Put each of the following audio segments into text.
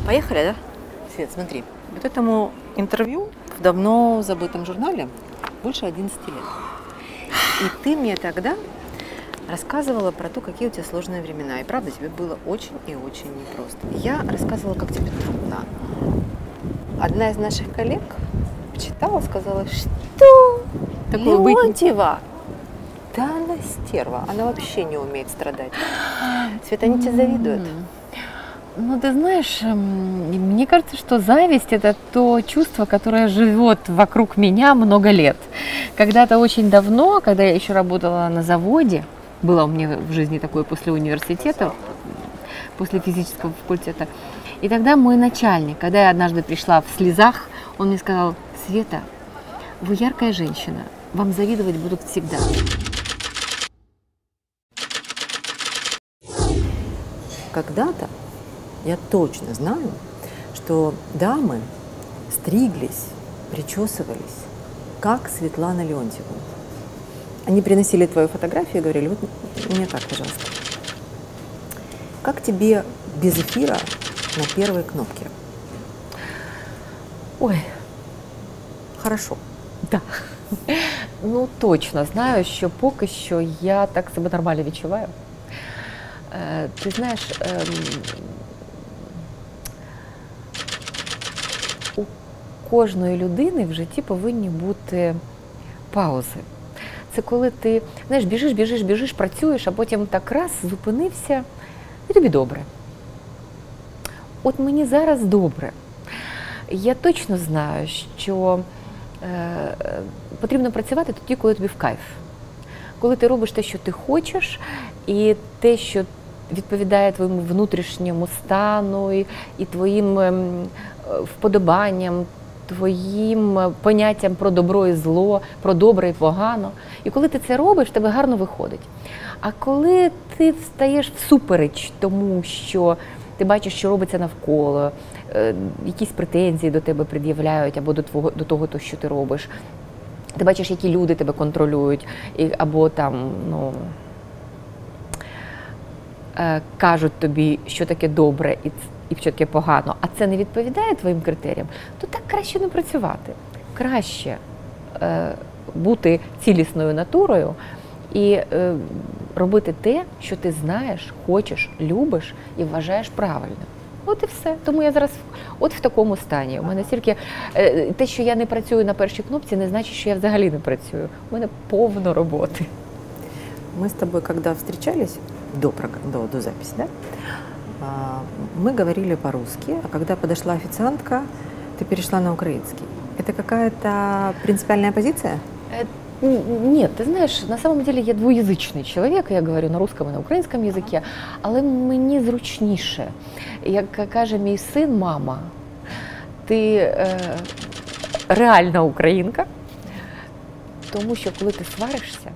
Поехали, да? Свет, смотри. Вот этому интервью в давно забытом журнале больше 11 лет. И ты мне тогда рассказывала про то, какие у тебя сложные времена. И правда, тебе было очень и очень непросто. Я рассказывала, как тебе трудно. Одна из наших коллег почитала, сказала, что Такое быть... Леонтьева, да она стерва, она вообще не умеет страдать. Света, они тебе завидуют. Ну, ты знаешь, мне кажется, что зависть – это то чувство, которое живет вокруг меня много лет. Когда-то очень давно, когда я еще работала на заводе, было у меня в жизни такое после университета, после физического факультета, и тогда мой начальник, когда я однажды пришла в слезах, он мне сказал: Света, вы яркая женщина, вам завидовать будут всегда. Когда-то я точно знаю, что дамы стриглись, причесывались, как Светлана Леонтьева. Они приносили твою фотографию и говорили: вот мне так, пожалуйста. Как тебе без эфира на первой кнопке? Ой, Хорошо. да. Ну, точно знаю, що поки що я так себе нормально відчуваю. Ти знаєш, у кожної людини в житті повинні бути паузи. Це коли ти, знаєш, біжиш, працюєш, а потім так раз зупинився, і тобі добре. От мені зараз добре. Я точно знаю, що потрібно працювати тоді, коли тобі в кайф. Коли ти робиш те, що ти хочеш, і те, що відповідає твоєму внутрішньому стану, і твоїм вподобанням, твоїм поняттям про добро і зло, про добре і погано. І коли ти це робиш, в тебе гарно виходить. А коли ти встаєш всупереч тому, що ти бачиш, що робиться навколо, якісь претензії до тебе пред'являють або до того, що ти робиш, ти бачиш, які люди тебе контролюють, або там, ну, кажуть тобі, що таке добре і що таке погано, а це не відповідає твоїм критеріям, то так краще не працювати. Краще бути цілісною натурою і робити те, що ти знаєш, хочеш, любиш і вважаєш правильним. От і все. Тому я зараз от в такому стані. У мене стільки те, що я не працюю на першій кнопці, не значить, що я взагалі не працюю. У мене повно роботи. Мы с тобой, когда встречались до записи, да, мы говорили по-русски, а когда подошла официантка, ты перешла на украинский. Это какая-то принципиальная позиция? Нет, ты знаешь, на самом деле я двуязичний чоловік, я говорю на русском і на українському язикі, але мені зручніше. Як каже мій син: мама, ти реальна українка, тому що коли ти сваришся,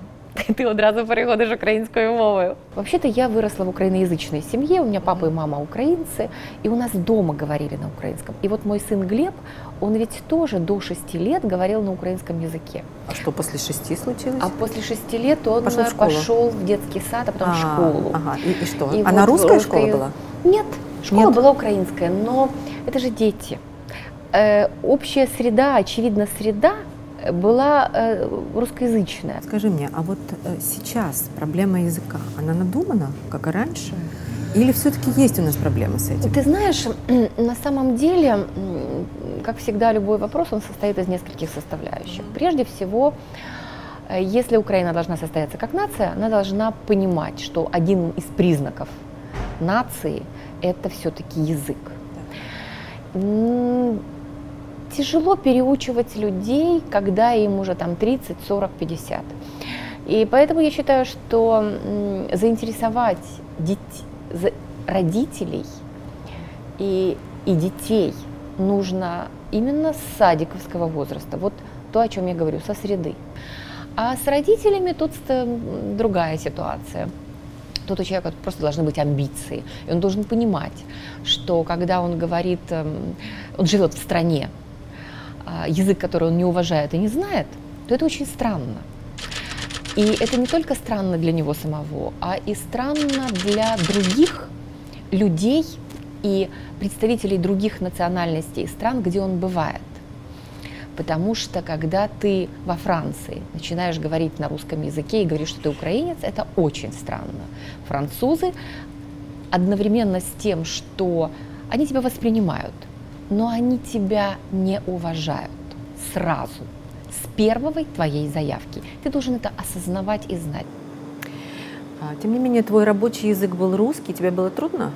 ты одразу переходишь українською мовою. Вообще-то я выросла в украиноязычной семье, у меня папа и мама украинцы, и у нас дома говорили на украинском. И вот мой сын Глеб, он ведь тоже до 6 лет говорил на украинском языке. А что после 6 случилось? А после 6 лет он пошел в детский сад, а потом в школу. Ага. И что? И Она вот русская школа была? Нет, школа была украинская, но это же дети. Общая среда, очевидно, среда была русскоязычная. Скажи мне, а вот сейчас проблема языка, она надумана, как и раньше? Или все-таки есть у нас проблемы с этим? Ты знаешь, на самом деле, как всегда, любой вопрос, он состоит из нескольких составляющих. Прежде всего, если Украина должна состояться как нация, она должна понимать, что один из признаков нации – это все-таки язык. Тяжело переучивать людей, когда им уже там 30, 40, 50. И поэтому я считаю, что заинтересовать родителей и детей нужно именно с садиковского возраста. Вот то, о чем я говорю, со среды. А с родителями тут другая ситуация. Тут у человека просто должны быть амбиции. И он должен понимать, что когда он говорит, он живет в стране, язык, который он не уважает и не знает, то это очень странно. И это не только странно для него самого, а и странно для других людей, и представителей других национальностей и стран, где он бывает. Потому что когда ты во Франции начинаешь говорить на русском языке и говоришь, что ты украинец, это очень странно. Французы одновременно с тем, что они тебя воспринимают, но они тебя не уважают сразу, с первой твоей заявки. Ты должен это осознавать и знать. Тем не менее, твой рабочий язык был русский, тебе было трудно?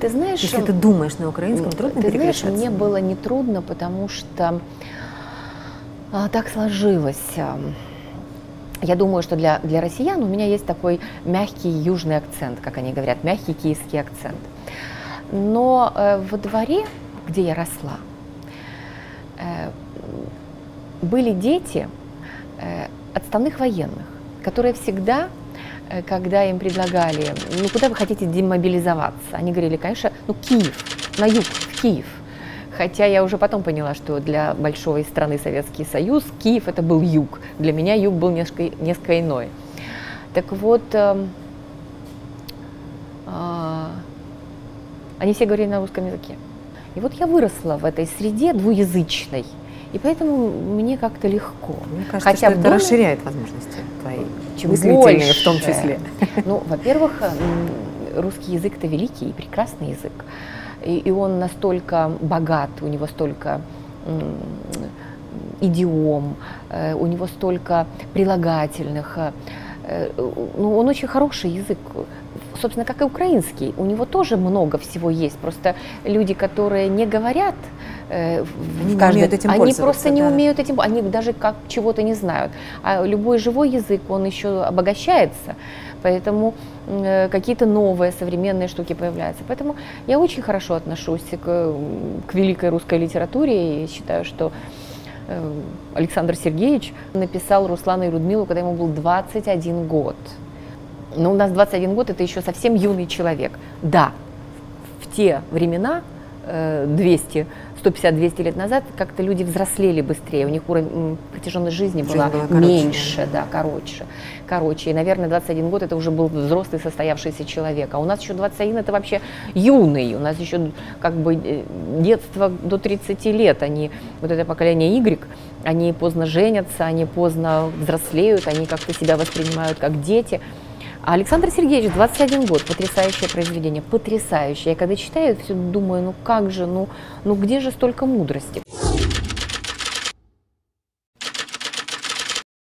Ты знаешь, если ты думаешь на украинском, трудно переключаться? Ты знаешь, мне было не трудно, потому что так сложилось. Я думаю, что для россиян у меня есть такой мягкий южный акцент, как они говорят, мягкий киевский акцент. Но во дворе, где я росла, были дети отставных военных, которые всегда, когда им предлагали, ну куда вы хотите демобилизоваться, они говорили, конечно, ну Киев, на юг, в Киев. Хотя я уже потом поняла, что для большой страны Советский Союз Киев это был юг. Для меня юг был несколько иной. Так вот, они все говорили на русском языке. И вот я выросла в этой среде двуязычной, и поэтому мне как-то легко. Мне кажется, хотя что это расширяет возможности твои, мыслительные в том числе. Ну, во-первых, русский язык – это великий и прекрасный язык. И он настолько богат, у него столько идиом, у него столько прилагательных. Ну, он очень хороший язык, собственно, как и украинский. У него тоже много всего есть. Просто люди, которые не говорят, они просто не умеют этим, они даже как чего-то не знают. А любой живой язык, он еще обогащается. Поэтому какие-то новые современные штуки появляются. Поэтому я очень хорошо отношусь к великой русской литературе и считаю, что Александр Сергеевич написал Руслана и Людмилу, когда ему был 21 год. Но у нас 21 год – это еще совсем юный человек. Да, в те времена, 150-200 лет назад, как-то люди взрослели быстрее, у них протяженность жизни была меньше, да, короче. И, наверное, 21 год – это уже был взрослый состоявшийся человек. А у нас еще 21 – это вообще юный, у нас еще как бы детство до 30 лет. Они, вот это поколение Y, они поздно женятся, они поздно взрослеют, они как-то себя воспринимают как дети. А Александр Сергеевич, 21 год, потрясающее произведение, потрясающее. Я когда читаю, все думаю, ну как же, ну где же столько мудрости?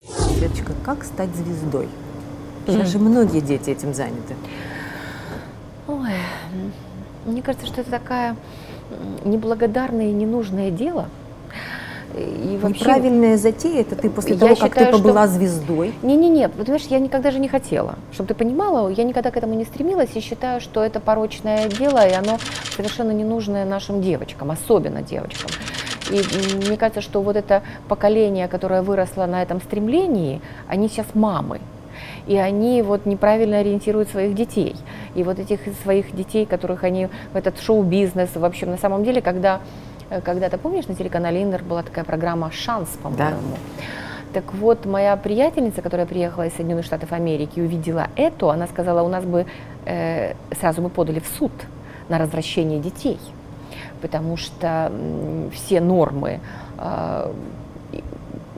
Светочка, как стать звездой? Сейчас же многие дети этим заняты. Ой, мне кажется, что это такая неблагодарное и ненужное дело. И вообще, неправильная затея, это ты после того, как ты побыла звездой? Не, понимаешь, я никогда же не хотела. Чтобы ты понимала, я никогда к этому не стремилась и считаю, что это порочное дело, и оно совершенно не нужное нашим девочкам, особенно девочкам. И мне кажется, что вот это поколение, которое выросло на этом стремлении, они сейчас мамы. И они вот неправильно ориентируют своих детей. И вот этих своих детей, которых они в этот шоу-бизнес, в общем, на самом деле, когда-то, помнишь, на телеканале Интер была такая программа «Шанс», по-моему. Да. Так вот, моя приятельница, которая приехала из Соединенных Штатов Америки, увидела это, она сказала, у нас бы сразу мы подали в суд на развращение детей, потому что все нормы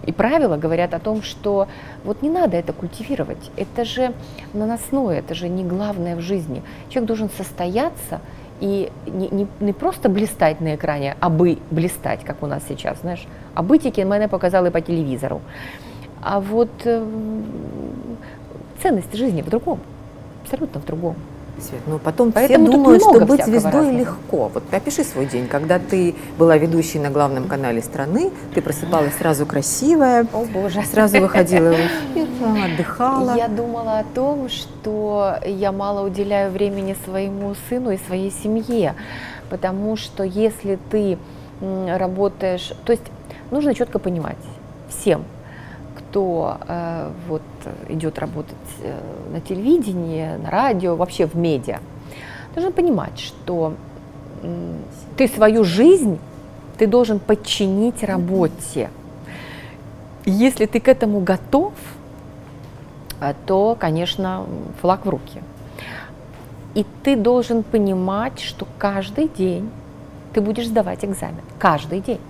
и правила говорят о том, что вот не надо это культивировать, это же наносное, это же не главное в жизни. Человек должен состояться и не просто блистать на экране, а блистать, как у нас сейчас, знаешь. А бытики мене показали по телевизору. А вот ценность жизни в другом, абсолютно в другом. Свет, ну потом поэтому все думают, что быть звездой легко. Вот опиши свой день, когда ты была ведущей на главном канале страны, ты просыпалась сразу красивая, о боже, сразу выходила в эфир, отдыхала. Я думала о том, что я мало уделяю времени своему сыну и своей семье, потому что если ты работаешь, то есть нужно четко понимать всем, кто вот идет работать на телевидении, на радио, вообще в медиа, должен понимать, что ты свою жизнь ты должен подчинить работе. Если ты к этому готов, то, конечно, флаг в руки. И ты должен понимать, что каждый день ты будешь сдавать экзамен. Каждый день.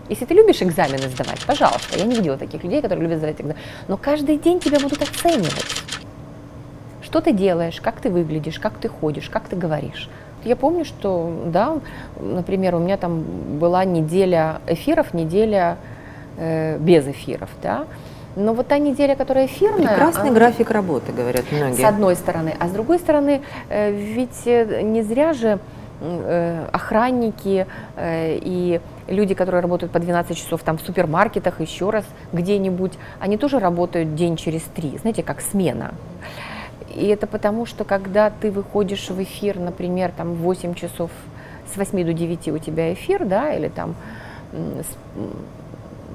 Если ты любишь экзамены сдавать, пожалуйста, я не видела таких людей, которые любят сдавать экзамены, но каждый день тебя будут оценивать. Что ты делаешь, как ты выглядишь, как ты ходишь, как ты говоришь. Я помню, что, да, например, у меня там была неделя эфиров, неделя без эфиров, да. Но вот та неделя, которая эфирная… Прекрасный график работы, говорят многие. С одной стороны. А с другой стороны, ведь не зря же охранники и люди, которые работают по 12 часов там в супермаркетах, еще раз где-нибудь, они тоже работают день через 3, знаете, как смена. И это потому, что когда ты выходишь в эфир, например, там в 8 часов, с 8 до 9 у тебя эфир, да, или там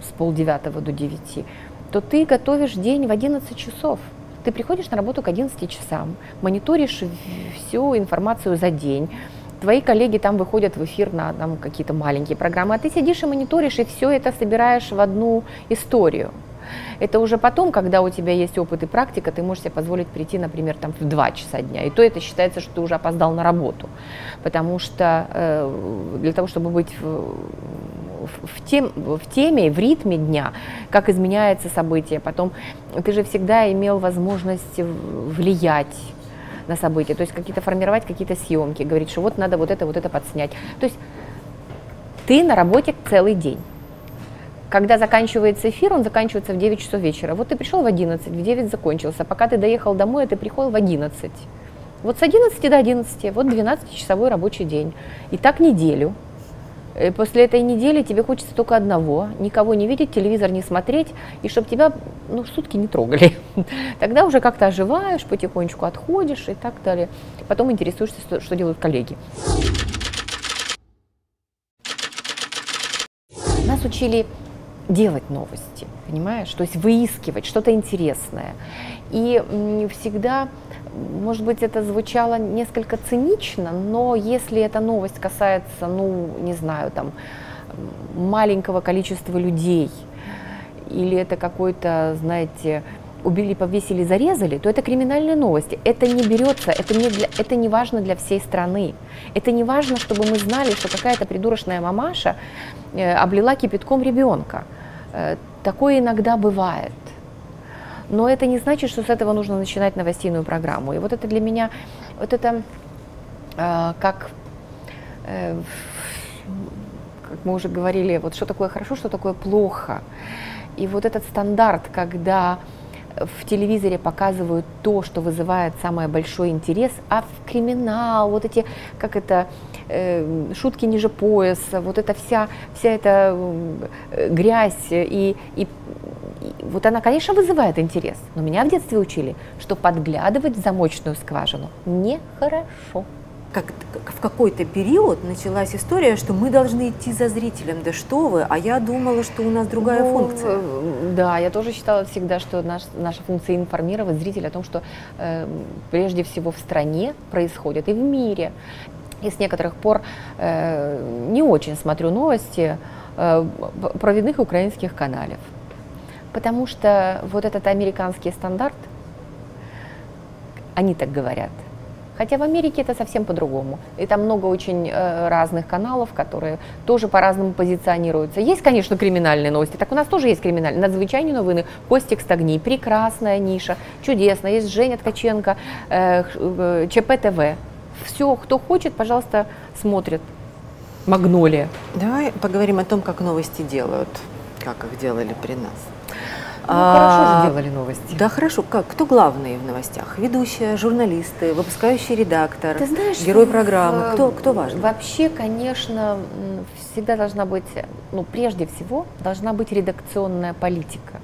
с полдевятого до 9, то ты готовишь день в 11 часов. Ты приходишь на работу к 11 часам, мониторишь всю информацию за день, твои коллеги там выходят в эфир на там, какие-то маленькие программы, а ты сидишь и мониторишь, и все это собираешь в одну историю. Это уже потом, когда у тебя есть опыт и практика, ты можешь себе позволить прийти, например, там, в 2 часа дня. И то это считается, что ты уже опоздал на работу. Потому что для того, чтобы быть в теме, в ритме дня, как изменяется событие, потом ты же всегда имел возможность влиять на события, то есть формировать какие-то съемки, говорить, что вот надо вот это подснять. То есть ты на работе целый день. Когда заканчивается эфир, он заканчивается в 9 часов вечера. Вот ты пришел в 11, в 9 закончился. Пока ты доехал домой, ты приходил в 11. Вот с 11 до 11, вот 12-часовой рабочий день. И так неделю. И после этой недели тебе хочется только одного. Никого не видеть, телевизор не смотреть, и чтобы тебя сутки не трогали. Тогда уже как-то оживаешь, потихонечку отходишь и так далее. Потом интересуешься, что делают коллеги. Нас учили делать новости, понимаешь? То есть выискивать что-то интересное. И всегда, может быть, это звучало несколько цинично, но если эта новость касается, не знаю, там, маленького количества людей, или это какой-то, знаете, убили, повесили, зарезали, то это криминальные новости. Это не берется, это не важно для всей страны. Это не важно, чтобы мы знали, что какая-то придурочная мамаша облила кипятком ребенка. Такое иногда бывает. Но это не значит, что с этого нужно начинать новостную программу. И вот это для меня, вот это как мы уже говорили, вот что такое хорошо, что такое плохо. И вот этот стандарт, когда в телевизоре показывают то, что вызывает самый большой интерес, а в криминал, вот эти, шутки ниже пояса, вот эта вся эта грязь, и вот она, конечно, вызывает интерес, но меня в детстве учили, что подглядывать в замочную скважину нехорошо. В какой-то период началась история, что мы должны идти за зрителем. Да что вы, а я думала, что у нас другая функция. Да, я тоже считала всегда, что наша функция информировать зрителя о том, что прежде всего в стране происходит и в мире. И с некоторых пор не очень смотрю новости провидных украинских каналов. Потому что вот этот американский стандарт, они так говорят. Хотя в Америке это совсем по-другому. И там много очень разных каналов, которые тоже по-разному позиционируются. Есть, конечно, криминальные новости. Так у нас тоже есть криминальные. Надзвичайные новины. Костик Стагній. Прекрасная ниша. Чудесно. Есть Женя Ткаченко. ЧП ТВ. Все, кто хочет, пожалуйста, смотрит. Магнолия. Давай поговорим о том, как новости делают. Как их делали при нас. Хорошо же делали новости. Да, хорошо. Кто главные в новостях? Ведущие, журналисты, выпускающий редактор, Ты знаешь, герой программы? Кто важен? Вообще, конечно, всегда должна быть, прежде всего, должна быть редакционная политика.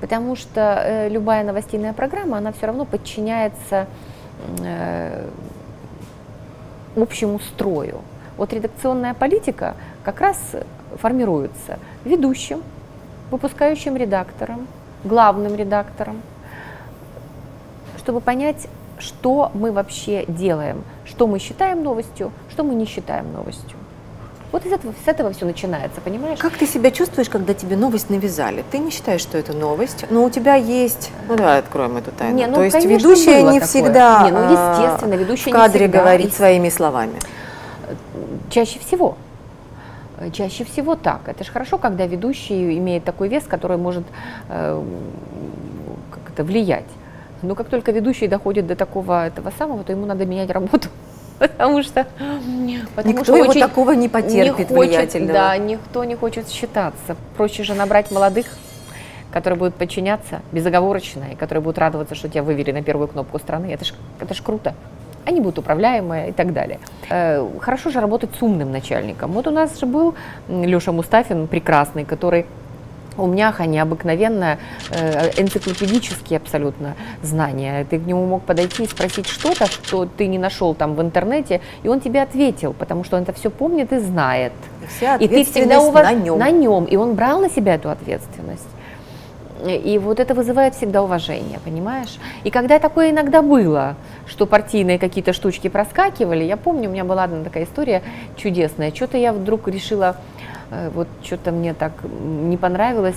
Потому что любая новостная программа, она все равно подчиняется общему строю. Вот редакционная политика как раз формируется ведущим, выпускающим редактором, главным редактором, чтобы понять, что мы вообще делаем, что мы считаем новостью, что мы не считаем новостью. Вот с этого все начинается, понимаешь? Как ты себя чувствуешь, когда тебе новость навязали? Ты не считаешь, что это новость, но у тебя есть... Ну, давай откроем эту тайну. Не, ну, то есть конечно, ведущая было не такое. всегда Не, ну, естественно, ведущая в кадре не всегда. говорит своими словами. Чаще всего. Чаще всего так. Это же хорошо, когда ведущий имеет такой вес, который может влиять. Но как только ведущий доходит до этого самого, то ему надо менять работу. Потому что никто его такого не потерпит, влиятельного. Да, никто не хочет считаться. Проще же набрать молодых, которые будут подчиняться безоговорочно, и которые будут радоваться, что тебя вывели на первую кнопку страны. Это ж круто. Они будут управляемые и так далее. Хорошо же работать с умным начальником. Вот у нас же был Леша Мустафин прекрасный, который умняха, необыкновенное, энциклопедические абсолютно знания. Ты к нему мог подойти и спросить что-то, что ты не нашел там в интернете, и он тебе ответил, потому что он это все помнит и знает. И ты всегда на нем. И он брал на себя эту ответственность. И вот это вызывает всегда уважение, понимаешь? И когда такое иногда было, что партийные какие-то штучки проскакивали, я помню, у меня была одна такая история чудесная, что-то я вдруг решила, вот что-то мне так не понравилось.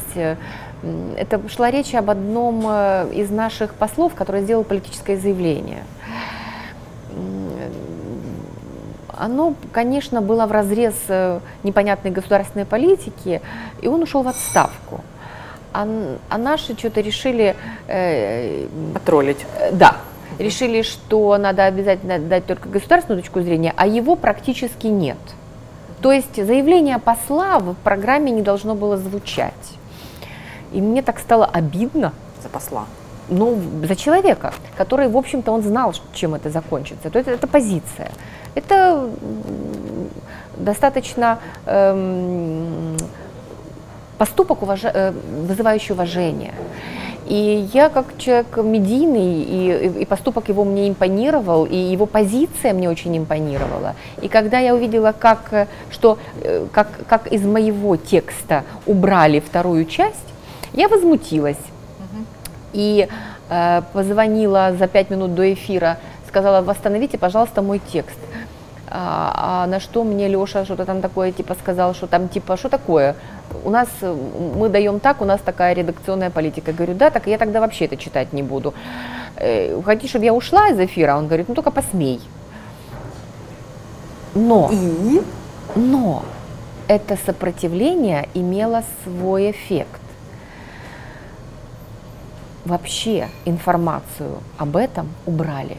Это шла речь об одном из наших послов, который сделал политическое заявление. Оно, конечно, было вразрез непонятной государственной политики, и он ушел в отставку. А наши что-то решили... потроллить. Да. Решили, что надо обязательно дать только государственную точку зрения, а его практически нет. То есть заявление посла в программе не должно было звучать. И мне так стало обидно. За посла? Ну, за человека, который, в общем-то, он знал, чем это закончится. То есть это позиция. Это достаточно... поступок, вызывающий уважение. И я как человек медийный, и поступок его мне импонировал, и его позиция мне очень импонировала. И когда я увидела, как из моего текста убрали вторую часть, я возмутилась. И позвонила за 5 минут до эфира, сказала: восстановите, пожалуйста, мой текст. А на что мне Леша что-то там такое типа сказал, что там типа, что такое? У нас, мы даем так, у нас такая редакционная политика. Я говорю, да, так я тогда вообще это читать не буду. Хотите, чтобы я ушла из эфира? Он говорит, ну только посмей. Но это сопротивление имело свой эффект. Вообще информацию об этом убрали.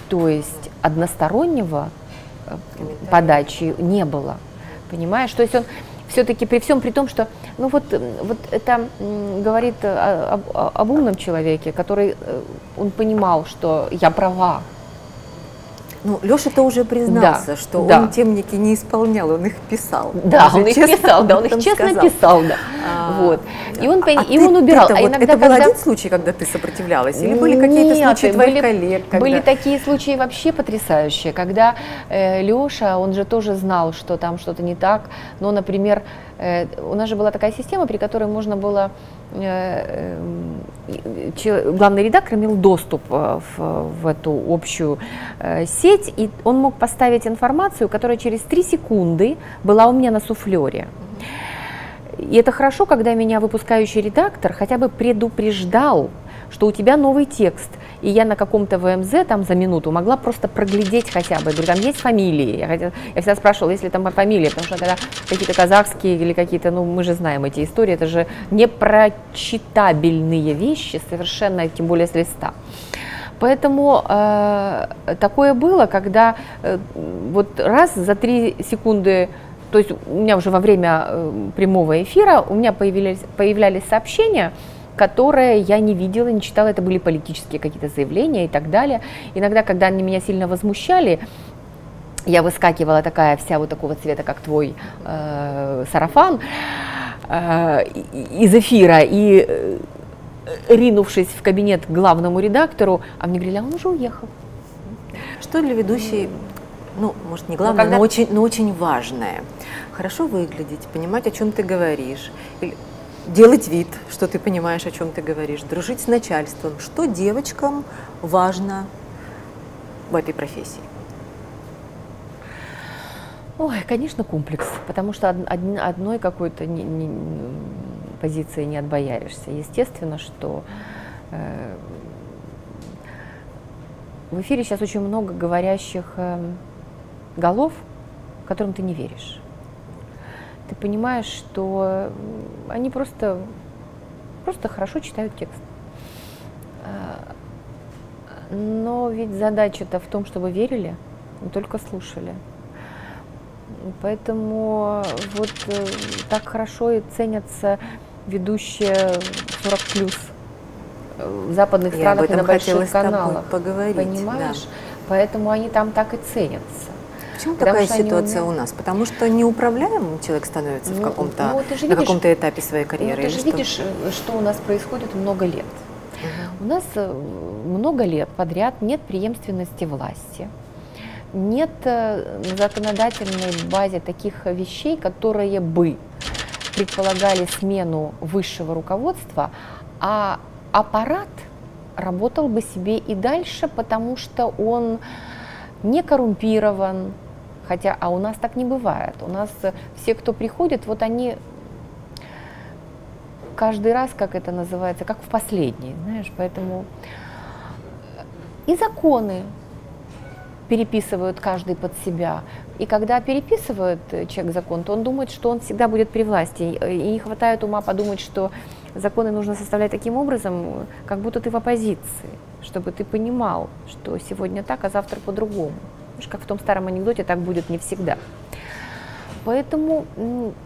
То есть одностороннего подачи не было, понимаешь? То есть он все-таки при всем при том, что, ну вот это говорит об умном человеке, который, он понимал, что я права. Ну, Леша-то уже признался, да, что да. он темники не исполнял, он их писал. Да, он их писал, да, он их честно писал, да. Вот. И он убирал. Это был один случай, когда ты сопротивлялась? Или были какие-то случаи твоих коллег? Были такие случаи вообще потрясающие, когда Леша, он же тоже знал, что там что-то не так. Но, например, у нас же была такая система, при которой можно было... главный редактор имел доступ в эту общую сеть, и он мог поставить информацию, которая через 3 секунды была у меня на суфлере. И это хорошо, когда меня выпускающий редактор хотя бы предупреждал, что у тебя новый текст. И я на каком-то ВМЗ там за минуту могла просто проглядеть хотя бы. Я говорю, там есть фамилии. Я всегда спрашивала, есть ли там фамилии, потому что когда какие-то казахские или какие-то, ну мы же знаем эти истории, это же непрочитабельные вещи совершенно, тем более с листа. Поэтому такое было, когда вот раз за 3 секунды, то есть у меня уже во время прямого эфира у меня появлялись сообщения, которые я не видела, не читала, это были политические какие-то заявления и так далее. Иногда, когда они меня сильно возмущали, я выскакивала такая вся вот такого цвета, как твой сарафан, из эфира, и ринувшись в кабинет к главному редактору, а мне говорили, а он уже уехал. Что для ведущей, ну, может, не главное, но очень важное? Хорошо выглядеть, понимать, о чем ты говоришь, делать вид, что ты понимаешь, о чем ты говоришь, дружить с начальством. Что девочкам важно в этой профессии? Ой, конечно, комплекс, потому что одной какой-то позиции не отбояришься. Естественно, что в эфире сейчас очень много говорящих голов, которым ты не веришь. Ты понимаешь, что они просто хорошо читают текст. Но ведь задача-то в том, чтобы верили, не только слушали. Поэтому вот так хорошо и ценятся ведущие 40+. В западных странах и на больших каналах. Поговорить, понимаешь? Да. Поэтому они там так и ценятся. Почему такая ситуация у нас? Потому что неуправляемым человек становится на каком-то этапе своей карьеры? Ты же видишь, что у нас происходит много лет. У нас много лет подряд нет преемственности власти, нет на законодательной базе таких вещей, которые бы предполагали смену высшего руководства, а аппарат работал бы себе и дальше, потому что он не коррумпирован, хотя, у нас так не бывает. У нас все, кто приходит, вот они каждый раз, как это называется, как в последний, знаешь, поэтому и законы переписывают каждый под себя. И когда переписывает человек закон, то он думает, что он всегда будет при власти. И не хватает ума подумать, что законы нужно составлять таким образом, как будто ты в оппозиции, чтобы ты понимал, что сегодня так, а завтра по-другому. Как в том старом анекдоте, так будет не всегда. Поэтому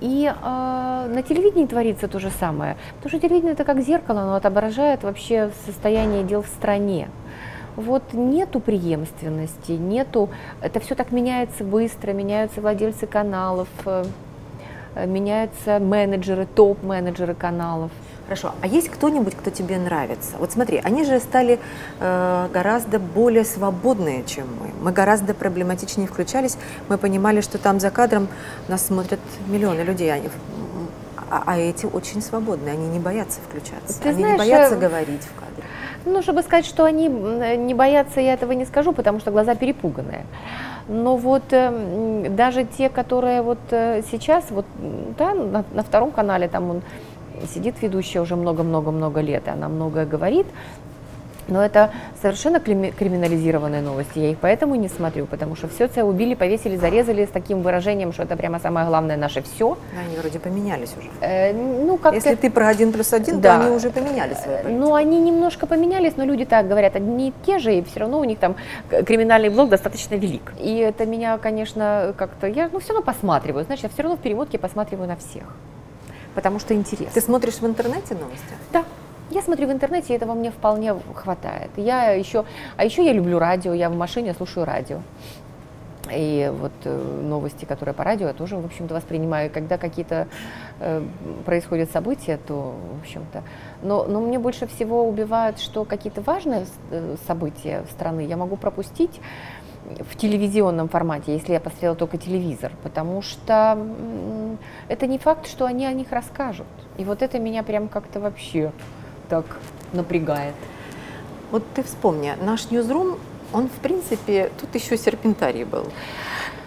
и на телевидении творится то же самое. Потому что телевидение — это как зеркало, оно отображает вообще состояние дел в стране. Вот нету преемственности, нету, это все так меняется быстро, меняются владельцы каналов, меняются менеджеры, топ-менеджеры каналов. Хорошо, а есть кто-нибудь, кто тебе нравится? Вот смотри, они же стали гораздо более свободные, чем мы. Мы гораздо проблематичнее включались, мы понимали, что там за кадром нас смотрят миллионы людей, а эти очень свободные, они не боятся включаться, они не боятся говорить в кадре. Ну, чтобы сказать, что они не боятся, я этого не скажу, потому что глаза перепуганные. Но вот даже те, которые вот сейчас, вот, да, на втором канале, там он сидит ведущая уже много-много-много лет, и она многое говорит, но это совершенно криминализированные новости, я их поэтому не смотрю, потому что все это убили, повесили, зарезали с таким выражением, что это прямо самое главное наше все. Да, они вроде поменялись уже. Если ты про 1+1, да, то они уже поменяли свою политику. Ну, они немножко поменялись, но люди так говорят, одни и те же, и все равно у них там криминальный блок достаточно велик. И это меня, конечно, как-то, я все равно посматриваю, значит, я все равно в перемотке посматриваю на всех, потому что интересно. Ты смотришь в интернете новости? Да. Я смотрю в интернете, и этого мне вполне хватает. А еще я люблю радио, я в машине слушаю радио. И вот новости, которые по радио, я тоже, в общем-то, воспринимаю. Когда какие-то происходят события, то, в общем-то... Но мне больше всего убивает, что какие-то важные события страны я могу пропустить в телевизионном формате, если я посмотрела только телевизор, потому что это не факт, что они о них расскажут. И вот это меня прям как-то вообще так напрягает. Вот ты вспомни, наш ньюзрум, он, в принципе, тут еще серпентарий был.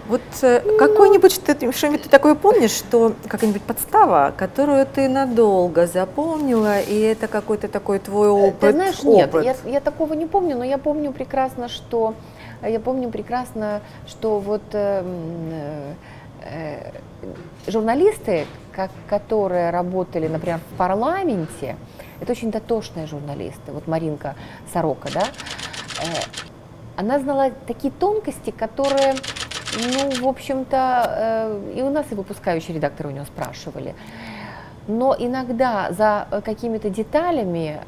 Вот какой-нибудь, что-нибудь ты такое помнишь, что какая-нибудь подстава, которую ты надолго запомнила, и это какой-то такой твой опыт? Ты знаешь, нет, я такого не помню, но я помню прекрасно, что вот журналисты, которые работали, например, в парламенте, это очень дотошные журналисты. Вот Маринка Сорока, да, она знала такие тонкости, которые, в общем-то, и у нас и выпускающие редакторы у нее спрашивали. Но иногда за какими-то деталями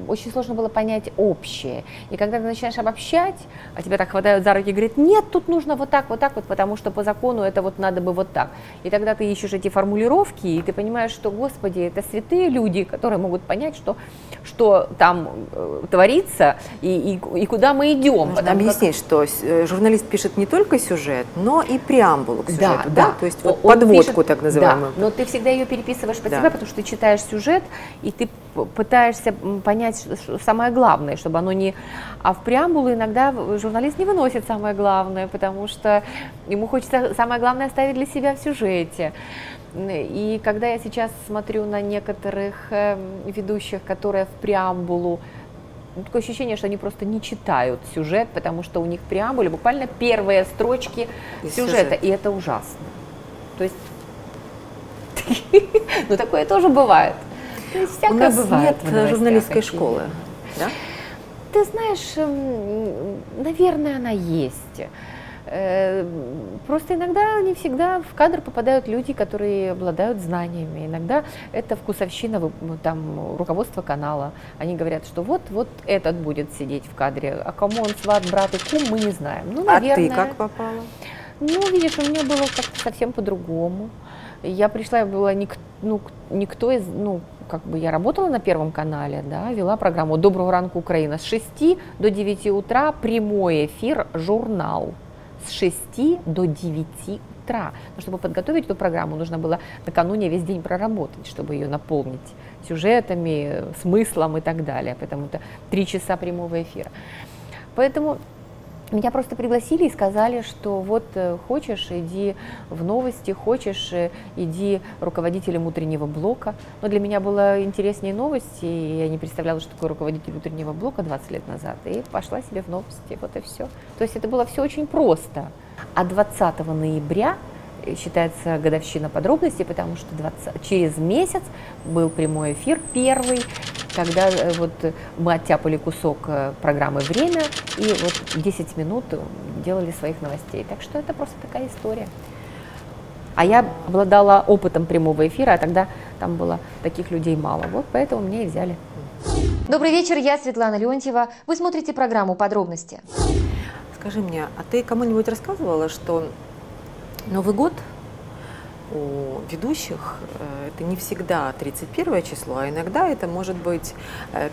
очень сложно было понять общее. И когда ты начинаешь обобщать, а тебя так хватают за руки и говорят, нет, тут нужно вот так, потому что по закону это вот надо бы вот так. И тогда ты ищешь эти формулировки, и ты понимаешь, что, Господи, это святые люди, которые могут понять, что там творится и куда мы идем. Нужно объяснить, что журналист пишет не только сюжет, но и преамбулу к сюжету, да? То есть вот подводку, пишет, так называемую. Да, но ты всегда ее переписываешь под себя, потому что ты читаешь сюжет, и ты пытаешься понять самое главное, чтобы оно не... А в преамбулу иногда журналист не выносит самое главное, потому что ему хочется самое главное оставить для себя в сюжете. И когда я сейчас смотрю на некоторых ведущих, которые в преамбулу, такое ощущение, что они просто не читают сюжет, потому что у них в преамбуле буквально первые строчки сюжета, и это ужасно. То есть, ну такое тоже бывает. То есть всякое бывает. У нас нет журналистской школы, да? Ты знаешь, наверное, она есть. Просто иногда не всегда в кадр попадают люди, которые обладают знаниями. Иногда это вкусовщина, там, руководство канала. Они говорят, что вот этот будет сидеть в кадре, а кому он сват, брат и кум, мы не знаем. Ну, наверное, а ты как попала? Ну, видишь, у меня было как-то совсем по-другому. Я пришла, я была никто из, как бы я работала на Первом канале, да, вела программу «Доброго ранку, Украина» с 6 до 9 утра, прямой эфир, журнал. С 6 до 9 утра. Но чтобы подготовить эту программу, нужно было накануне весь день проработать, чтобы ее наполнить сюжетами, смыслом и так далее. Потому что 3 часа прямого эфира. Поэтому меня просто пригласили и сказали, что вот хочешь, иди в новости, хочешь, иди руководителем утреннего блока. Но для меня было интереснее новости, и я не представляла, что такое руководитель утреннего блока 20 лет назад. И пошла себе в новости, вот и все. То есть это было все очень просто. А 20 ноября считается годовщина подробностей, потому что через месяц был прямой эфир первый, когда вот мы оттяпали кусок программы «Время» и вот 10 минут делали своих новостей. Так что это просто такая история. А я обладала опытом прямого эфира, а тогда там было таких людей мало. Вот поэтому меня и взяли. Добрый вечер, я Светлана Леонтьева. Вы смотрите программу «Подробности». Скажи мне, а ты кому-нибудь рассказывала, что Новый год у ведущих это не всегда 31 число, а иногда это может быть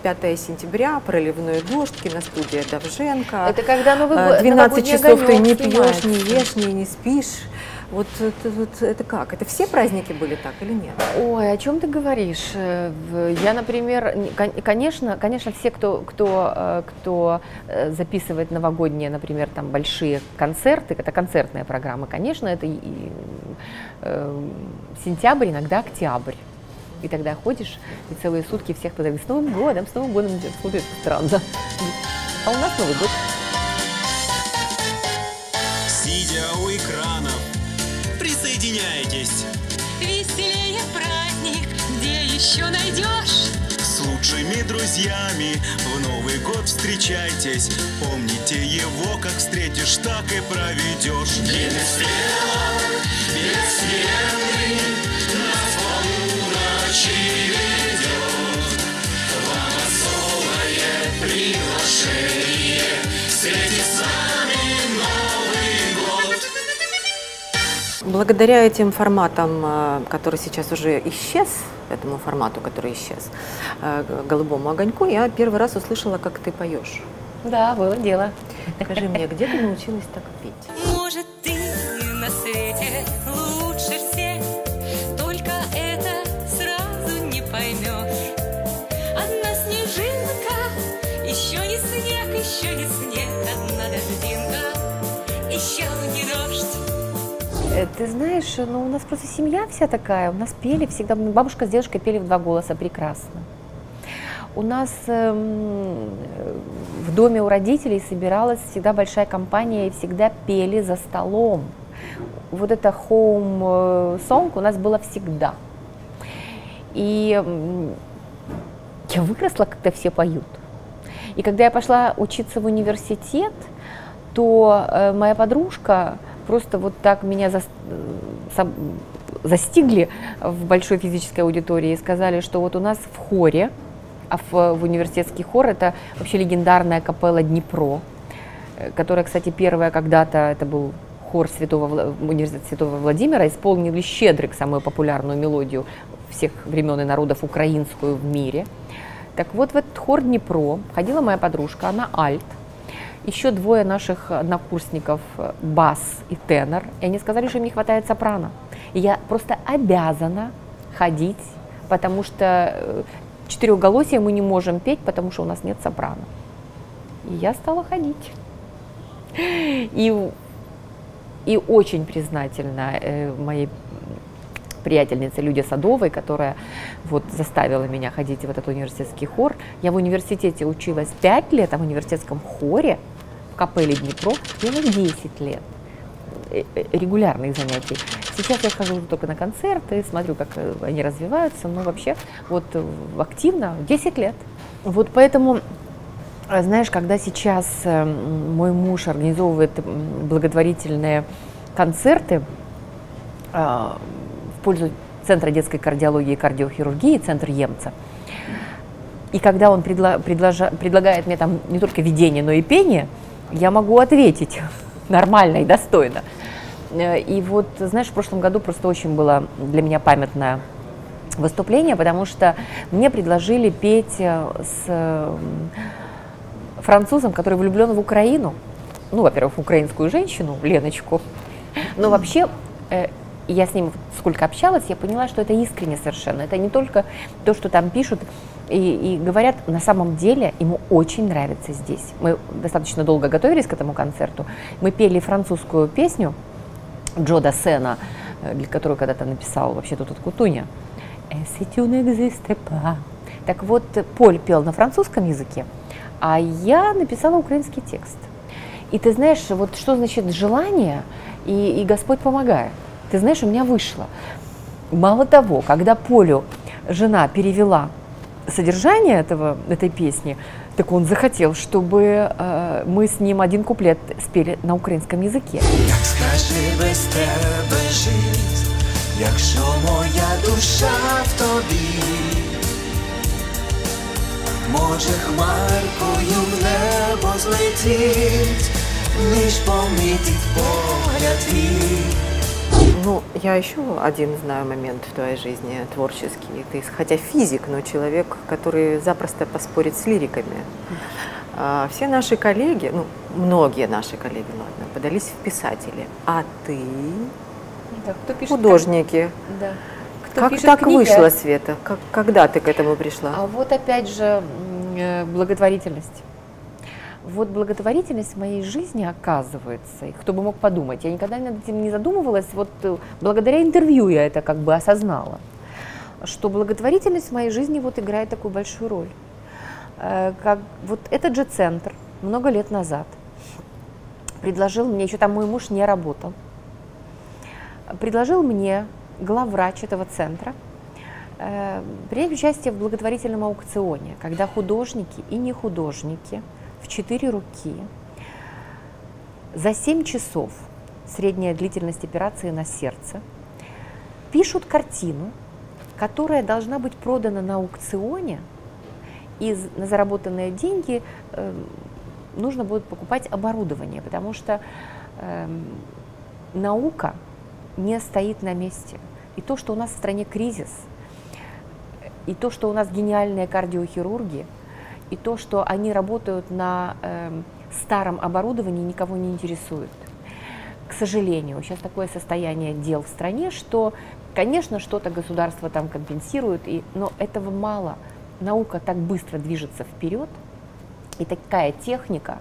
5 сентября, проливной дождь, киностудия Довженко. Это когда Новый год, 12 часов ты не пьешь, не ешь, не спишь. Вот это как? Это все праздники были так или нет? Ой, о чем ты говоришь? Я, например, конечно, все, кто записывает новогодние, например, там большие концерты, это концертная программа, конечно, это сентябрь, иногда октябрь. И тогда ходишь и целые сутки всех поздравляешь с Новым годом, смотришь странно. А у нас Новый год. Сидя у экранов, присоединяйтесь. Веселее праздник, где еще найдешь? С лучшими друзьями в Новый год встречайтесь. Помните его, как встретишь, так и проведешь. Длинный стрелок, бессмертный, нас полночи ведет. Вам особое приглашение встретить с нами Новый год. Благодаря этим форматам, который сейчас уже исчез, этому формату, который исчез, «Голубому огоньку», я первый раз услышала, как ты поешь. Да, было дело. Скажи мне, где ты научилась так петь? Может, ты на свете лучше всех, только это сразу не поймешь. Одна снежинка, еще не снег, одна дождинка, еще не дождь. Ты знаешь, у нас просто семья вся такая, у нас пели всегда, бабушка с дедушкой пели в 2 голоса прекрасно. У нас в доме у родителей собиралась всегда большая компания и всегда пели за столом. Вот это home song у нас было всегда. И я выросла, когда все поют. И когда я пошла учиться в университет, то моя подружка просто вот так меня застигли в большой физической аудитории и сказали, что вот у нас в хоре, а в университетский хор это вообще легендарная капелла Днепро, которая, кстати, первая когда-то, это был хор университета Святого Владимира, исполнили «Щедрик», самую популярную мелодию всех времен и народов, украинскую в мире. Так вот, в этот хор Днепро ходила моя подружка, она альт, еще 2 наших однокурсников, бас и тенор, и они сказали, что им не хватает сопрано. И я просто обязана ходить, потому что четырехголосие мы не можем петь, потому что у нас нет сопрано. И я стала ходить. И очень признательна моей приятельнице Люде Садовой, которая вот заставила меня ходить в этот университетский хор. Я в университете училась 5 лет, а в университетском хоре в капелле Днепро пела 10 лет регулярных занятий. Сейчас я хожу только на концерты, смотрю, как они развиваются, но вообще вот активно 10 лет. Вот поэтому, знаешь, когда сейчас мой муж организовывает благотворительные концерты в пользу Центра детской кардиологии и кардиохирургии, Центр Емца, и когда он предлагает мне там не только видение, но и пение, я могу ответить нормально и достойно. И вот, знаешь, в прошлом году просто очень было для меня памятное выступление, потому что мне предложили петь с французом, который влюблен в Украину. Ну, во-первых, в украинскую женщину, Леночку. Но вообще, я с ним сколько общалась, я поняла, что это искренне совершенно. Это не только то, что там пишут и говорят, на самом деле ему очень нравится здесь. Мы достаточно долго готовились к этому концерту. Мы пели французскую песню Джо Дассена, для которую когда-то написал вообще-то тут Кутуня. Si tu n'existais pas. Так вот, Поль пел на французском языке, а я написала украинский текст. И ты знаешь, вот что значит желание, и Господь помогает. Ты знаешь, у меня вышло. Мало того, когда Полю жена перевела содержание этой песни, так он захотел, чтобы мы с ним один куплет спели на украинском языке. Як скажи без тебе жить, якщо моя душа в тобі, може хмаркою в небо злетіть, лиш помітить погляд твій. Ну, я еще один знаю момент в твоей жизни творческий. Ты, хотя физик, но человек, который запросто поспорит с лириками. Все наши коллеги, ну, многие наши коллеги, ладно, подались в писатели. А ты Да, кто пишет художники. Да. Кто Как пишет так книги, вышло, Света? Когда ты к этому пришла? А вот опять же благотворительность. Вот благотворительность в моей жизни, оказывается, и кто бы мог подумать, я никогда над этим не задумывалась, вот благодаря интервью я это как бы осознала, что благотворительность в моей жизни вот играет такую большую роль. Как, вот этот же центр много лет назад предложил мне, еще там мой муж не работал, предложил мне, главврач этого центра, принять участие в благотворительном аукционе, когда художники и не художники в 4 руки за 7 часов, средняя длительность операции на сердце, пишут картину, которая должна быть продана на аукционе, и на заработанные деньги нужно будет покупать оборудование, потому что наука не стоит на месте. И то, что у нас в стране кризис, и то, что у нас гениальные кардиохирурги, и то, что они работают на старом оборудовании, никого не интересует. К сожалению, сейчас такое состояние дел в стране, что, конечно, что-то государство там компенсирует, но этого мало. Наука так быстро движется вперед, и такая техника,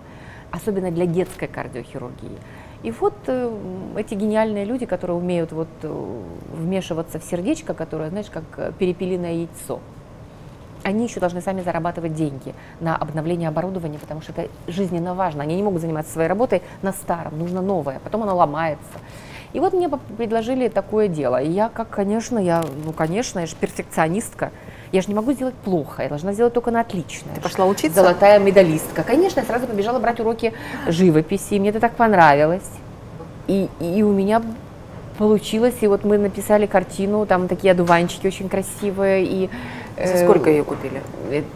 особенно для детской кардиохирургии. И вот эти гениальные люди, которые умеют вот вмешиваться в сердечко, которое, знаешь, как перепелиное яйцо, они еще должны сами зарабатывать деньги на обновление оборудования, потому что это жизненно важно. Они не могут заниматься своей работой на старом, нужно новое, потом оно ломается. И вот мне предложили такое дело. И я, конечно, я же перфекционистка. Я же не могу сделать плохо, я должна сделать только на отлично. Ты пошла учиться? Золотая медалистка. Конечно, я сразу побежала брать уроки живописи, мне это так понравилось. И у меня получилось, и вот мы написали картину, там такие одуванчики очень красивые. И, за сколько ее купили?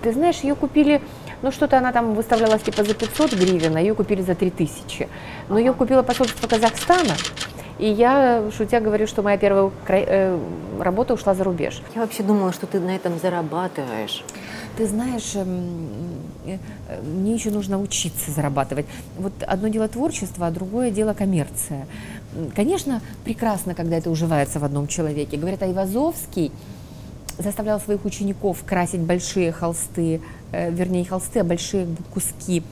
Ты знаешь, ее купили, ну что-то она там выставлялась типа за 500 гривен, а ее купили за 3000. Но ее купило посольство Казахстана. И я, шутя, говорю, что моя первая работа ушла за рубеж. Я вообще думала, что ты на этом зарабатываешь. Ты знаешь, мне еще нужно учиться зарабатывать. Вот одно дело творчество, а другое дело коммерция. Конечно, прекрасно, когда это уживается в одном человеке. Говорят, Айвазовский заставляла своих учеников красить большие холсты, вернее, не холсты, а большие куски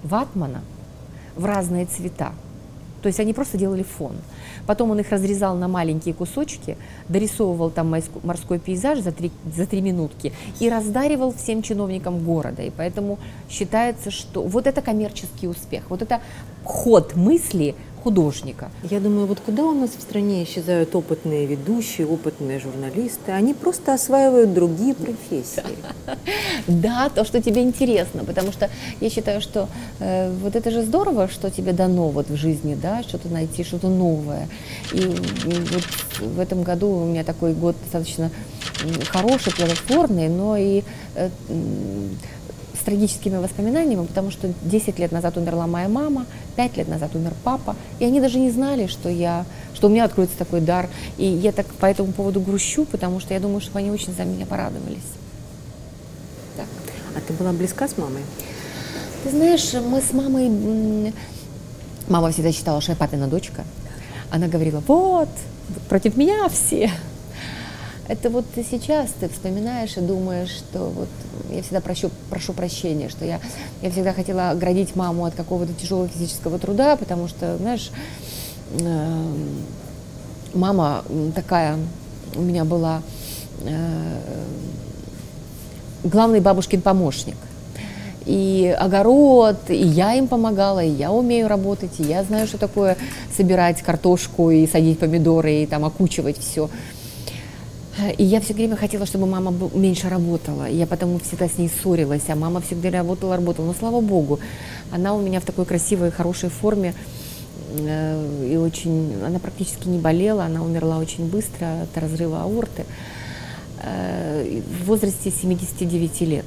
ватмана в разные цвета. То есть они просто делали фон. Потом он их разрезал на маленькие кусочки, дорисовывал там морской пейзаж за 3 минутки и раздаривал всем чиновникам города. И поэтому считается, что вот это коммерческий успех, вот это ход мысли художника. Я думаю, вот куда у нас в стране исчезают опытные ведущие, опытные журналисты? Они просто осваивают другие профессии. Да, то, что тебе интересно, потому что я считаю, что вот это же здорово, что тебе дано вот в жизни, да, что-то найти, что-то новое. И вот в этом году у меня такой год достаточно хороший, плодотворный, но и с трагическими воспоминаниями, потому что 10 лет назад умерла моя мама, 5 лет назад умер папа, и они даже не знали, что у меня откроется такой дар. И я так по этому поводу грущу, потому что я думаю, что они очень за меня порадовались. Так. А ты была близка с мамой? Ты знаешь, мы с мамой... Мама всегда считала, что я папина дочка. Она говорила, вот, против меня все. Это вот ты сейчас ты вспоминаешь и думаешь, что вот я всегда прошу прощения, что я всегда хотела оградить маму от какого-то тяжелого физического труда, потому что, знаешь, мама такая у меня была главный бабушкин помощник. И огород, и я им помогала, и я умею работать, и я знаю, что такое собирать картошку и садить помидоры, и там окучивать все. И я все время хотела, чтобы мама меньше работала. Я потому всегда с ней ссорилась, а мама всегда работала. Но слава богу, она у меня в такой красивой, хорошей форме. И она практически не болела, она умерла очень быстро от разрыва аорты в возрасте 79 лет.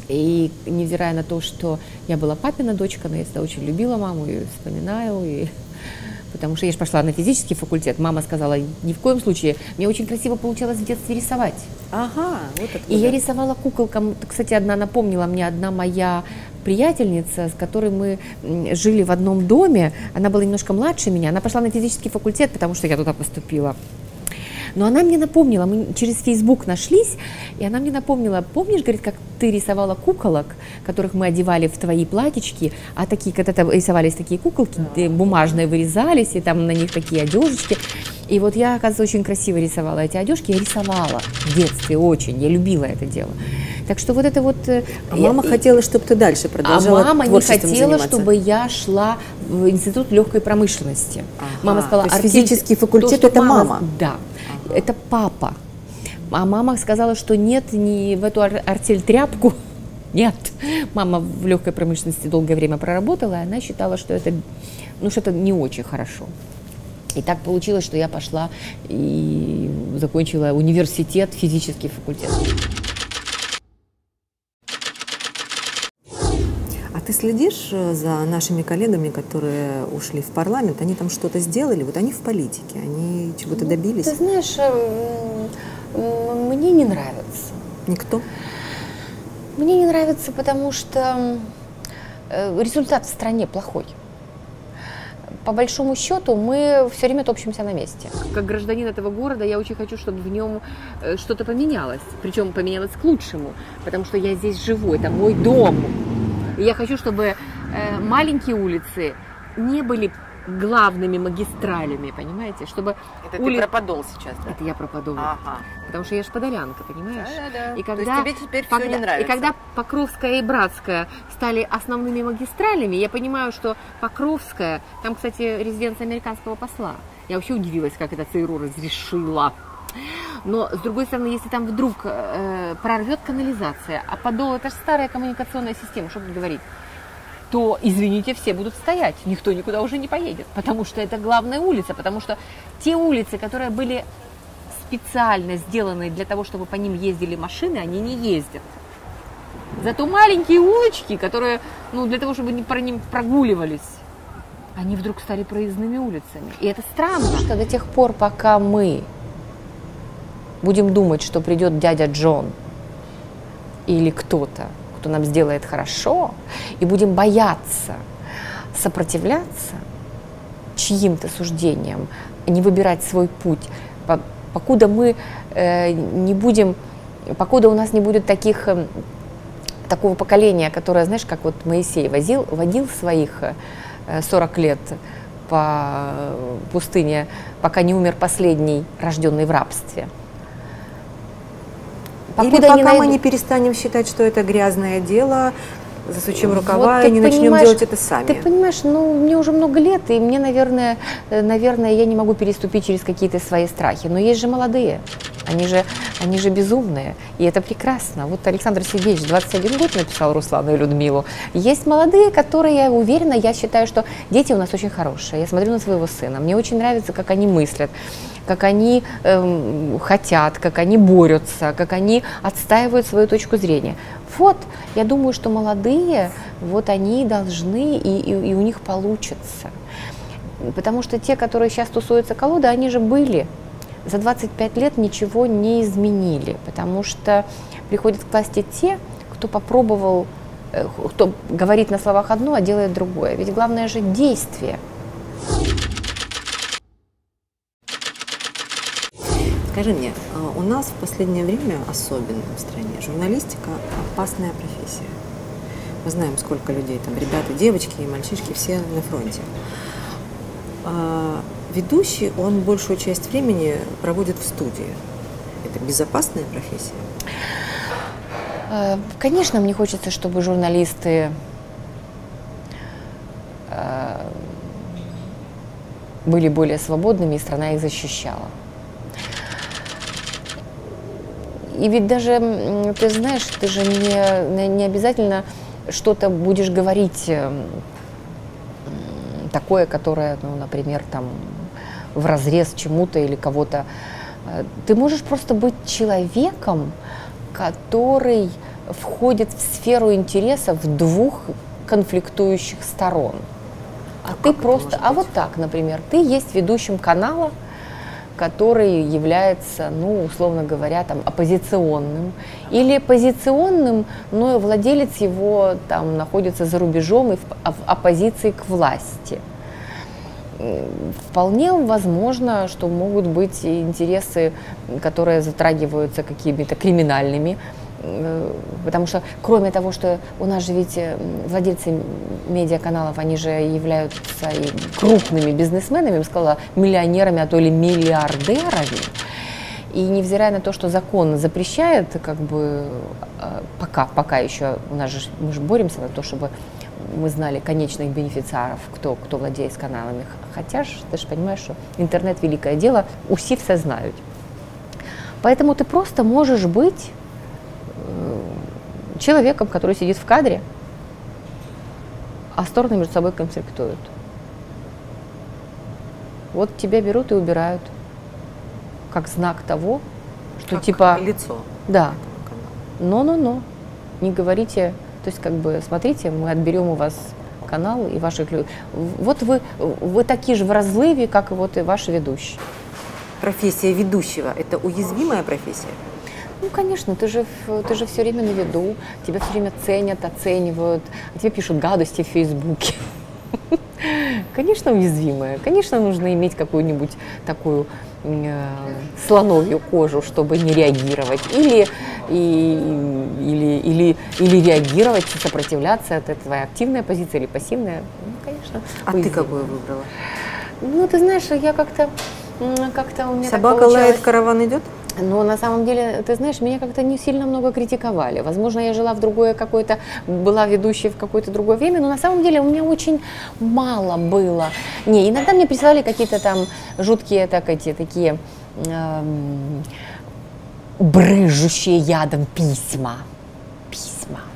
И невзирая на то, что я была папина дочка, но я всегда очень любила маму и вспоминаю, потому что я же пошла на физический факультет. Мама сказала, ни в коем случае. Мне очень красиво получалось в детстве рисовать. Ага, вот это. И я рисовала куколкам. Кстати, напомнила мне одна моя приятельница, с которой мы жили в одном доме. Она была немножко младше меня. Она пошла на физический факультет, потому что я туда поступила. Но она мне напомнила, мы через Facebook нашлись, и она мне напомнила, помнишь, говорит, как ты рисовала куколок, которых мы одевали в твои платьички, а такие, когда-то рисовались такие куколки, бумажные вырезались, и там на них такие одежечки. И вот я, оказывается, очень красиво рисовала эти одежки, я рисовала в детстве очень, я любила это дело. Так что вот это вот... Мама хотела, чтобы ты дальше продолжала творчеством заниматься. А мама не хотела, заниматься. чтобы я шла в институт легкой промышленности. Ага, мама сказала, то есть физический факультет это мама? Да, это папа. А мама сказала, что нет, не в эту артель тряпку. Нет. Мама в легкой промышленности долгое время проработала, и она считала, что это не очень хорошо. И так получилось, что я пошла и закончила университет, физический факультет. А ты следишь за нашими коллегами, которые ушли в парламент? Они там что-то сделали? Вот они в политике, они чего-то добились? Ты знаешь, мне не нравится. Никто? Мне не нравится, потому что результат в стране плохой. По большому счету, мы все время топчемся на месте. Как гражданин этого города, я очень хочу, чтобы в нем что-то поменялось. Причем поменялось к лучшему, потому что я здесь живу, это мой дом. И я хочу, чтобы маленькие улицы не были главными магистралями, понимаете? Чтобы Это ты про Подол сейчас, да? Это я про Подол. Ага. Потому что я же подолянка, понимаешь? Да. И когда, то есть тебе теперь все не нравится? И когда Покровская и Братская стали основными магистралями, я понимаю, что Покровская, там, кстати, резиденция американского посла. Я вообще удивилась, как это ЦРУ разрешила. Но, с другой стороны, если там вдруг прорвет канализация, а Подол это же старая коммуникационная система, что тут говорить, то, извините, все будут стоять, никто никуда уже не поедет, потому что это главная улица, потому что те улицы, которые были специально сделаны для того, чтобы по ним ездили машины, они не ездят. Зато маленькие улочки, которые, для того, чтобы по ним прогуливались, они вдруг стали проездными улицами. И это странно. Что до тех пор, пока мы будем думать, что придет дядя Джон или кто-то, кто нам сделает хорошо, и будем бояться сопротивляться чьим-то суждениям, не выбирать свой путь, покуда мы не будем, покуда у нас не будет такого поколения, которое, знаешь, как вот Моисей водил своих 40 лет по пустыне, пока не умер последний, рожденный в рабстве. Или пока мы не перестанем считать, что это грязное дело, засучим рукава и не начнем делать это сами. Ты понимаешь, мне уже много лет, и мне, наверное, я не могу переступить через какие-то свои страхи. Но есть же молодые, они же безумные, и это прекрасно. Вот Александр Сергеевич 21 год написал Руслану и Людмилу. Есть молодые, которые, я уверена, я считаю, что дети у нас очень хорошие. Я смотрю на своего сына, мне очень нравится, как они мыслят, как они хотят, как они борются, как они отстаивают свою точку зрения. Вот, я думаю, что молодые, вот они должны, и у них получится. Потому что те, которые сейчас тусуются колода, они же были. За 25 лет ничего не изменили, потому что приходят к власти те, кто попробовал, кто говорит на словах одно, а делает другое. Ведь главное же действие. Скажи мне, у нас в последнее время, особенно в стране, журналистика – опасная профессия. Мы знаем, сколько людей, там, ребята, девочки и мальчишки, все на фронте. Ведущий, он большую часть времени проводит в студии. Это безопасная профессия? Конечно, мне хочется, чтобы журналисты были более свободными, и страна их защищала. И ведь даже, ты знаешь, ты же не обязательно что-то будешь говорить такое, которое, например, там, вразрез чему-то или кого-то. Ты можешь просто быть человеком, который входит в сферу интересов двух конфликтующих сторон. Ты просто, вот так, например, ты есть ведущим канала, который является, условно говоря, там, оппозиционным, или позиционным, но владелец его там находится за рубежом и в оппозиции к власти. Вполне возможно, что могут быть интересы, которые затрагиваются какими-то криминальными, потому что, кроме того, что у нас же ведь владельцы медиаканалов, они же являются и крупными бизнесменами, я бы сказала, миллионерами, а то или миллиардерами. И невзирая на то, что закон запрещает, как бы, пока еще, мы же боремся за то, чтобы мы знали конечных бенефициаров, кто владеет каналами. Хотя ты же понимаешь, что интернет – великое дело, усі все знають. Поэтому ты просто можешь быть человеком, который сидит в кадре, а стороны между собой конфликтуют. Вот тебя берут и убирают, как знак того, что как типа… лицо. Да. Но, не говорите, то есть как бы, смотрите, мы отберем у вас канал и ваших людей. Вот вы такие же в разлыве, как и вот и ваш ведущий. Профессия ведущего – это уязвимая профессия? Конечно, ты же все время на виду, тебя все время ценят, оценивают, а тебе пишут гадости в Фейсбуке. Конечно, уязвимая. Конечно, нужно иметь какую-нибудь такую слоновью кожу, чтобы не реагировать. Или реагировать, сопротивляться. Это твоя активная позиция или пассивная. Конечно. А ты какую выбрала? Ты знаешь, я как-то у меня собака лает, караван идет? Но на самом деле, ты знаешь, меня как-то не сильно много критиковали. Возможно, я жила в другое какое-то, была ведущей в какое-то другое время, но на самом деле у меня очень мало было. Иногда мне присылали какие-то там жуткие такие брыжущие ядом письма.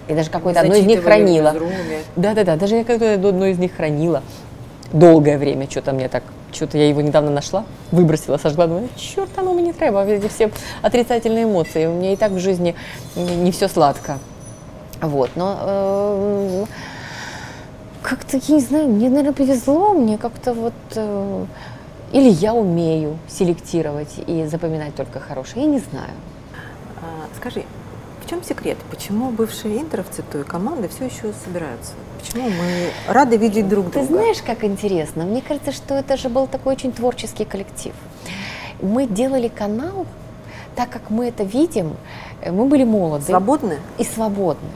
Я даже какое-то одно из них хранила. Да, даже я какое-то одно из них хранила. Долгое время что-то я его недавно нашла, выбросила, сожгла, думаю, черт, оно мне не треба, эти все отрицательные эмоции, у меня и так в жизни не все сладко. Вот, но как-то, я не знаю, мне, наверное, повезло, мне как-то или я умею селектировать и запоминать только хорошее, я не знаю. Скажи, в чем секрет? Почему бывшие интеровцы той команды все еще собираются? Почему мы рады видеть друг друга? Ты знаешь, как интересно? Мне кажется, что это же был такой очень творческий коллектив. Мы делали канал, так как мы это видим, мы были молоды. Свободны? И свободны.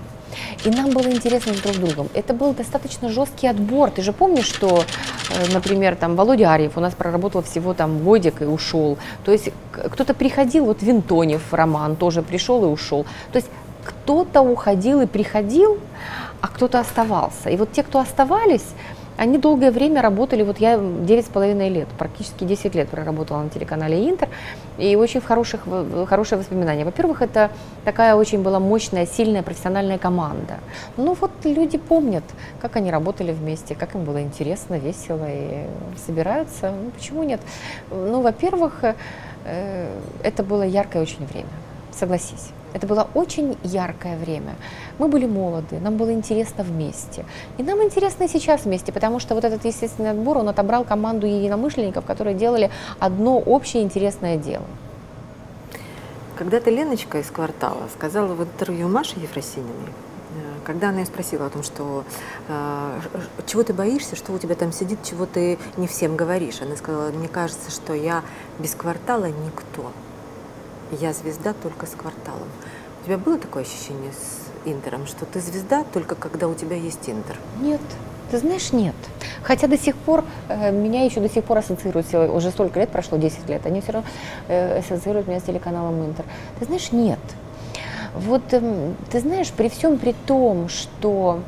И нам было интересно с друг другом. Это был достаточно жесткий отбор. Ты же помнишь, что, например, там Володя Арьев у нас проработал всего там годик и ушел. То есть кто-то приходил, вот Винтонев Роман тоже пришел и ушел. То есть кто-то уходил и приходил, а кто-то оставался. И вот те, кто оставались, они долгое время работали, вот я 9,5 лет, практически 10 лет проработала на телеканале Интер, и очень хорошие воспоминания. Во-первых, это такая очень была мощная, сильная профессиональная команда. Ну вот люди помнят, как они работали вместе, как им было интересно, весело, и собираются, ну почему нет? Ну, во-первых, это было яркое очень время, согласись. Это было очень яркое время. Мы были молоды, нам было интересно вместе. И нам интересно и сейчас вместе, потому что вот этот естественный отбор, он отобрал команду единомышленников, которые делали одно общее интересное дело. Когда-то Леночка из «Квартала» сказала в интервью Маше Ефросининой, когда она ее спросила о том, что чего ты боишься, что у тебя там сидит, чего ты не всем говоришь. Она сказала: мне кажется, что я без «Квартала» никто. Я звезда только с «Кварталом». У тебя было такое ощущение с Интером, что ты звезда только когда у тебя есть Интер? Нет. Ты знаешь, нет. Хотя до сих пор, меня еще до сих пор ассоциируют, уже столько лет прошло, 10 лет, они все равно ассоциируют меня с телеканалом Интер. Ты знаешь, нет. Вот, ты знаешь, при всем при том, что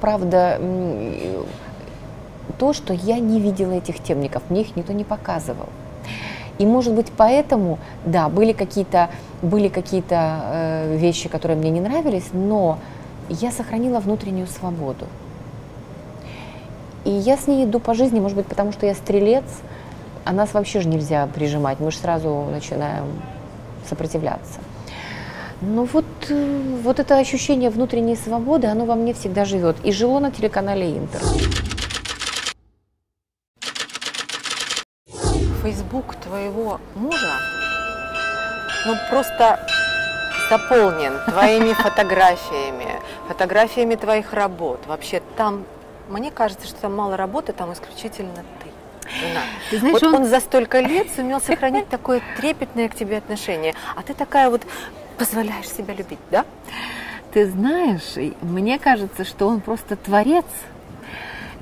правда, то, что я не видела этих темников, мне их никто не показывал. И, может быть, поэтому, да, были какие-то вещи, которые мне не нравились, но я сохранила внутреннюю свободу. И я с ней иду по жизни, может быть, потому что я стрелец, а нас вообще же нельзя прижимать, мы же сразу начинаем сопротивляться. Но вот это ощущение внутренней свободы, оно во мне всегда живет. И жило на телеканале Интер. Фейсбук твоего мужа, ну, просто заполнен твоими фотографиями твоих работ. Вообще там, мне кажется, что там мало работы, там исключительно ты, жена. Ты знаешь, вот он за столько лет сумел сохранить такое трепетное к тебе отношение, а ты такая вот позволяешь себя любить, да? Ты знаешь, мне кажется, что он просто творец.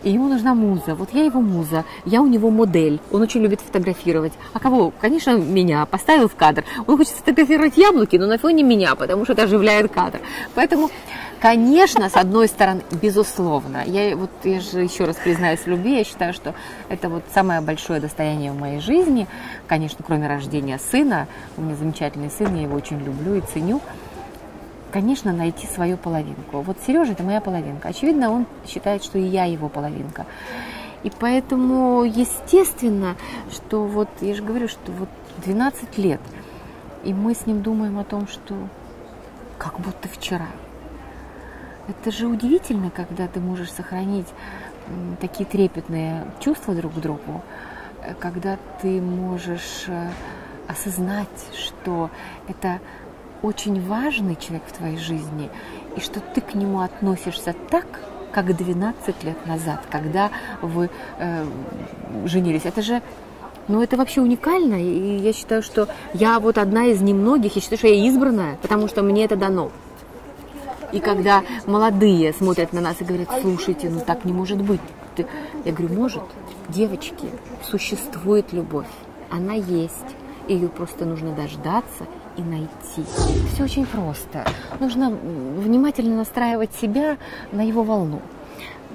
И ему нужна муза. Вот я его муза, я у него модель. Он очень любит фотографировать. А кого? Конечно, меня. Поставил в кадр. Он хочет сфотографировать яблоки, но на фоне меня, потому что это оживляет кадр. Поэтому, конечно, с одной стороны, безусловно. Я же еще раз признаюсь в любви. Я считаю, что это вот самое большое достояние в моей жизни. Конечно, кроме рождения сына. У меня замечательный сын, я его очень люблю и ценю. Конечно, найти свою половинку. Вот Сережа – это моя половинка. Очевидно, он считает, что и я его половинка. И поэтому, естественно, что вот, я же говорю, что вот 12 лет, и мы с ним думаем о том, что как будто вчера. Это же удивительно, когда ты можешь сохранить такие трепетные чувства друг к другу, когда ты можешь осознать, что это очень важный человек в твоей жизни, и что ты к нему относишься так, как 12 лет назад, когда вы женились. Это же, ну это вообще уникально, и я считаю, что я вот одна из немногих, я считаю, что я избранная, потому что мне это дано. И когда молодые смотрят на нас и говорят: слушайте, ну так не может быть. Я говорю: может, девочки, существует любовь, она есть, ее просто нужно дождаться и найти. Все очень просто. Нужно внимательно настраивать себя на его волну.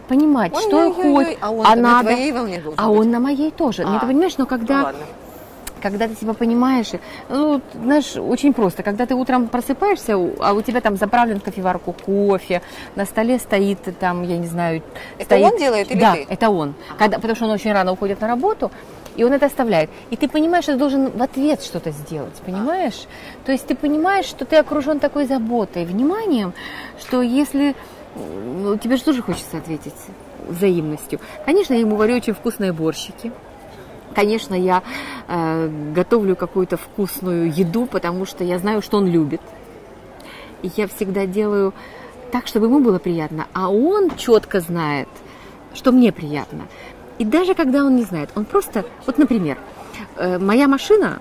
Понимать, что он хочет. А он на твоей волне должен быть. Он на моей тоже. Ты понимаешь, но когда ты себя понимаешь, ну, знаешь, очень просто. Когда ты утром просыпаешься, а у тебя там заправлен в кофеварку кофе, на столе стоит там, я не знаю... Это он делает или да, ты? Да, это он. Потому что он очень рано уходит на работу, и он это оставляет. И ты понимаешь, что ты должен в ответ что-то сделать, понимаешь? То есть ты понимаешь, что ты окружен такой заботой, вниманием, что если... Ну, тебе же тоже хочется ответить взаимностью. Конечно, я ему варю очень вкусные борщики. Конечно, я готовлю какую-то вкусную еду, потому что я знаю, что он любит. И я всегда делаю так, чтобы ему было приятно. А он четко знает, что мне приятно. И даже когда он не знает, он просто, вот, например, моя машина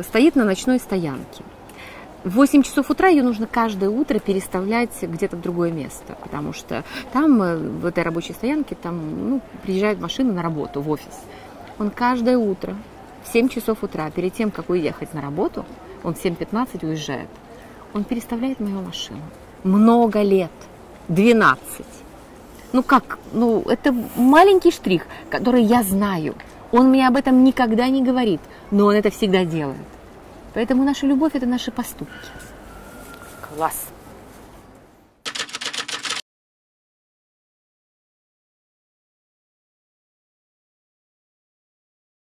стоит на ночной стоянке. В 8 часов утра ее нужно каждое утро переставлять где-то в другое место, потому что там, в этой рабочей стоянке, там приезжают машины на работу, в офис. Он каждое утро в 7 часов утра, перед тем, как уехать на работу, он в 7:15 уезжает, он переставляет мою машину. Много лет, 12. Это маленький штрих, который я знаю. Он мне об этом никогда не говорит, но он это всегда делает. Поэтому наша любовь – это наши поступки. Класс.